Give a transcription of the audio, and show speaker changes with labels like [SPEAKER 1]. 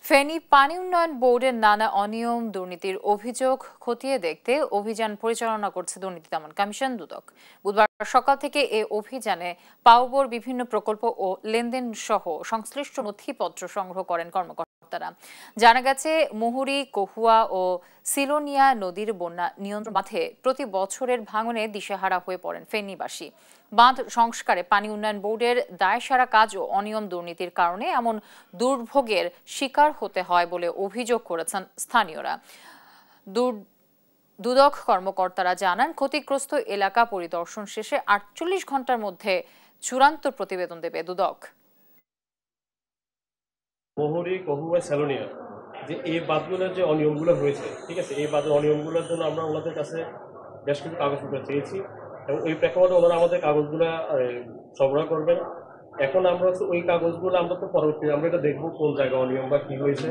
[SPEAKER 1] ফেনী পানি উন্নয়ন বোর্ডের নানা অনিয়ম দুর্নীতির অভিযোগ খতিয়ে দেখতে অভিযান পরিচালনা করছে দুর্নীতি দমন কমিশন দুদক। বুধবার সকাল থেকে এ অভিযানে পাওবোর বিভিন্ন প্রকল্প ও লেনদেন সহ সংশ্লিষ্ট নথিপত্র সংগ্রহ করেন কর্মকর্তারা। জানা গেছে, মুহুরী, কহুয়া ও সিলোনিয়া নদীর বন্যা নিয়ন্ত্রণ বাঁধে প্রতি বছরের ভাঙনে দিশেহারা হয়ে পড়েন ফেনীবাসী। বাঁধ সংস্কারে পানি উন্নয়ন বোর্ডের দায়সারা কাজ ও অনিয়ম দুর্নীতির কারণে এমন দুর্ভোগের শিকার হতে হয় বলে অভিযোগ করেছেন স্থানীয়রা। দুদক কর্মকর্তারা জানান, ক্ষতিগ্রস্ত এলাকা পরিদর্শন শেষে 48 ঘন্টার মধ্যে চূড়ান্ত প্রতিবেদন দেবে দুদক।
[SPEAKER 2] মুহুরী, কহুয়া, সেলোনিয়া যে এই বাঁধগুলোর যে অনিয়মগুলো হয়েছে, ঠিক আছে, এই বাঁধের অনিয়মগুলোর জন্য আমরা ওনাদের কাছে বেশ কিছু কাগজপত্র চেয়েছি এবং ওই প্রেক্ষাপটে ওনারা আমাদের কাগজগুলো সরবরাহ করবেন। এখন আমরা ওই কাগজগুলো আমরা তো পরবর্তী আমরা এটা দেখবো কোন জায়গায় অনিয়ম বা কি হয়েছে।